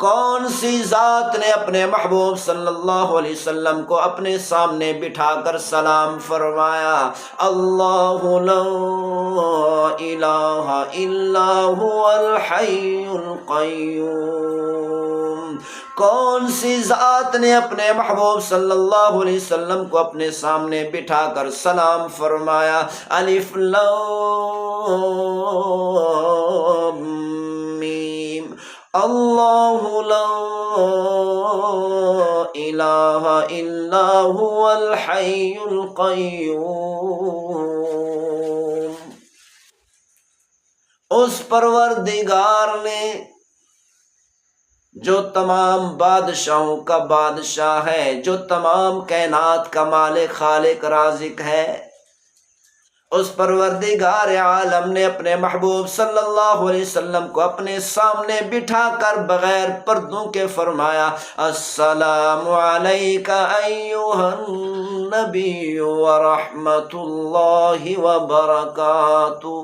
کون سی ذات نے اپنے محبوب صلی اللہ علیہ وسلم کو اپنے سامنے بٹھا کر سلام فرمایا؟ اللہ لا الہ الا هو الحی القیوم۔ کون سی ذات نے اپنے محبوب صلی اللہ علیہ وسلم کو اپنے سامنے بٹھا کر سلام فرمایا؟ الف لام میم، اللہ لا الہ الا هو الحی القیوم۔ اس پروردگار نے جو تمام بادشاہوں کا بادشاہ ہے، جو تمام کائنات کا مالک خالق رازق ہے، اس پروردگار عالم نے اپنے محبوب صلی اللہ علیہ وسلم کو اپنے سامنے بٹھا کر بغیر پردوں کے فرمایا السلام علیک ایھا النبی ورحمۃ اللہ وبرکاتہ۔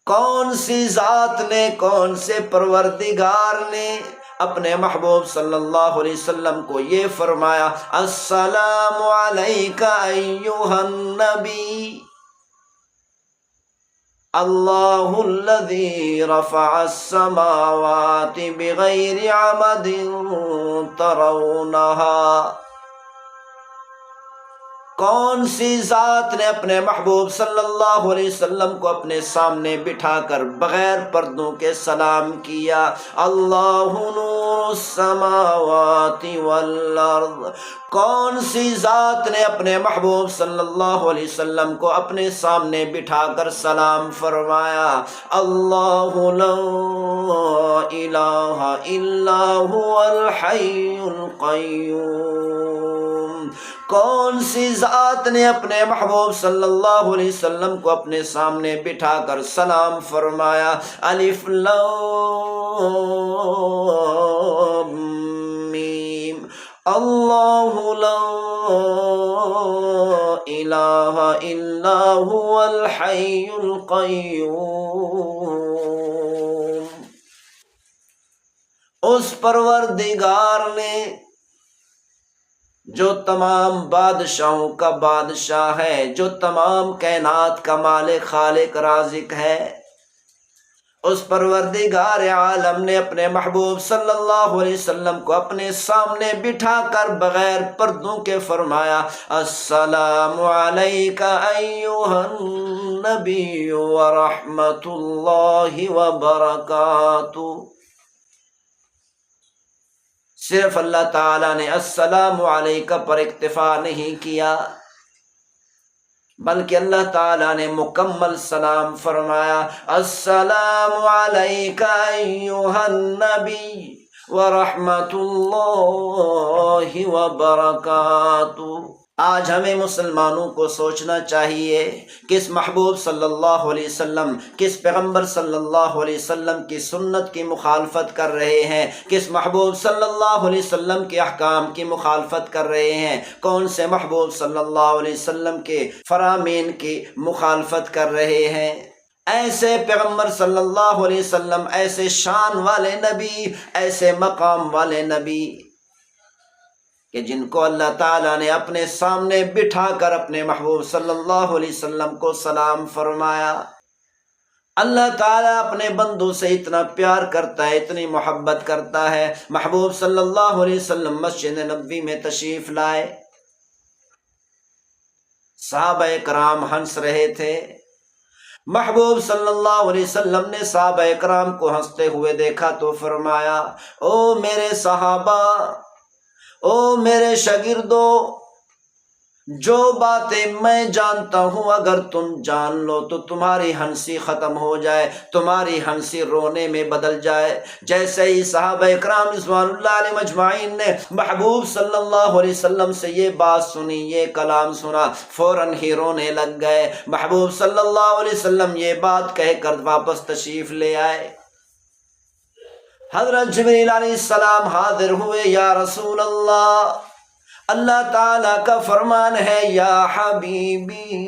کون سی ذات نے، کون سے پروردگار نے اپنے محبوب صلی اللہ علیہ وسلم کو یہ فرمایا السلام علیک ایھا النبی، اللہ الذی رفع السماوات بغیر عمد ترونہا۔ کون سی ذات نے اپنے محبوب صلی اللہ علیہ وسلم کو اپنے سامنے بٹھا کر بغیر پردوں کے سلام کیا؟ اللہ نور السماوات والارض۔ کون سی ذات نے اپنے محبوب صلی اللہ علیہ وسلم کو اپنے سامنے بٹھا کر سلام فرمایا اللہ لا الہ الا هو الحی القیوم۔ کون سی ذات نے اپنے محبوب صلی اللہ علیہ وسلم کو اپنے سامنے بٹھا کر سلام فرمایا الف لام میم، اللہ لا الہ الا هو الحی القیوم۔ اس پروردگار نے جو تمام بادشاہوں کا بادشاہ ہے، جو تمام کائنات کا مالک خالق رازق ہے، اس پروردگار عالم نے اپنے محبوب صلی اللہ علیہ وسلم کو اپنے سامنے بٹھا کر بغیر پردوں کے فرمایا السلام علیک ایھا النبی ورحمۃ اللہ وبرکاتہ۔ صرف اللہ تعالیٰ نے السلام علیکہ پر اکتفا نہیں کیا، بلکہ اللہ تعالیٰ نے مکمل سلام فرمایا السلام علیک ایھا النبی ورحمۃ اللہ وبرکاتہ۔ آج ہمیں مسلمانوں کو سوچنا چاہیے کس محبوب صلی اللہ علیہ وسلم، کس پیغمبر صلی اللہ علیہ وسلم کی سنت کی مخالفت کر رہے ہیں، کس محبوب صلی اللہ علیہ وسلم کے احکام کی مخالفت کر رہے ہیں، کون سے محبوب صلی اللہ علیہ وسلم کے فرامین کی مخالفت کر رہے ہیں۔ ایسے پیغمبر صلی اللہ علیہ وسلم، ایسے شان والے نبی، ایسے مقام والے نبی کہ جن کو اللہ تعالیٰ نے اپنے سامنے بٹھا کر اپنے محبوب صلی اللہ علیہ وسلم کو سلام فرمایا۔ اللہ تعالیٰ اپنے بندوں سے اتنا پیار کرتا ہے، اتنی محبت کرتا ہے۔ محبوب صلی اللہ علیہ وسلم مسجد نبوی میں تشریف لائے، صحابہ کرام ہنس رہے تھے۔ محبوب صلی اللہ علیہ وسلم نے صحابہ کرام کو ہنستے ہوئے دیکھا تو فرمایا او میرے صحابہ، او میرے شاگردو، جو باتیں میں جانتا ہوں اگر تم جان لو تو تمہاری ہنسی ختم ہو جائے، تمہاری ہنسی رونے میں بدل جائے۔ جیسے ہی صحابہ اکرام رضوان اللہ علیہم اجمعین نے محبوب صلی اللہ علیہ وسلم سے یہ بات سنی، یہ کلام سنا، فوراً ہی رونے لگ گئے۔ محبوب صلی اللہ علیہ وسلم یہ بات کہہ کر واپس تشریف لے آئے۔ حضرت جبریل علیہ السلام حاضر ہوئے، یا رسول اللہ تعالیٰ کا فرمان ہے یا حبیبی،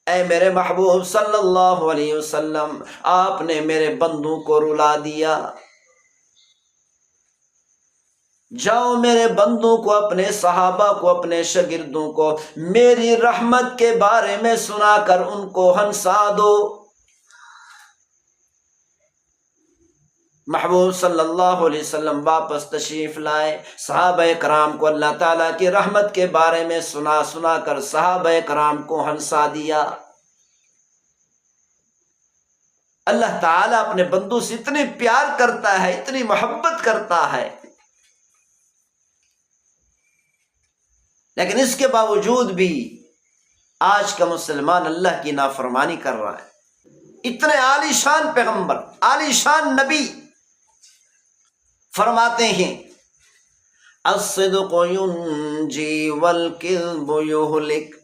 اے میرے محبوب صلی اللہ علیہ وسلم، آپ نے میرے بندوں کو رلا دیا، جاؤ میرے بندوں کو، اپنے صحابہ کو، اپنے شاگردوں کو میری رحمت کے بارے میں سنا کر ان کو ہنسا دو۔ محبوب صلی اللہ علیہ وسلم واپس تشریف لائے، صحابہ کرام کو اللہ تعالیٰ کی رحمت کے بارے میں سنا کر صحابہ کرام کو ہنسا دیا۔ اللہ تعالیٰ اپنے بندوں سے اتنے پیار کرتا ہے، اتنی محبت کرتا ہے، لیکن اس کے باوجود بھی آج کا مسلمان اللہ کی نافرمانی کر رہا ہے۔ اتنے عالی شان پیغمبر، عالی شان نبی فرماتے ہیں الصدق ینجی والکذب یہلک۔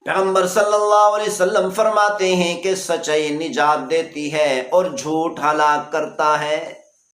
پیغمبر صلی اللہ علیہ وسلم فرماتے ہیں کہ سچائی نجات دیتی ہے اور جھوٹ ہلاک کرتا ہے۔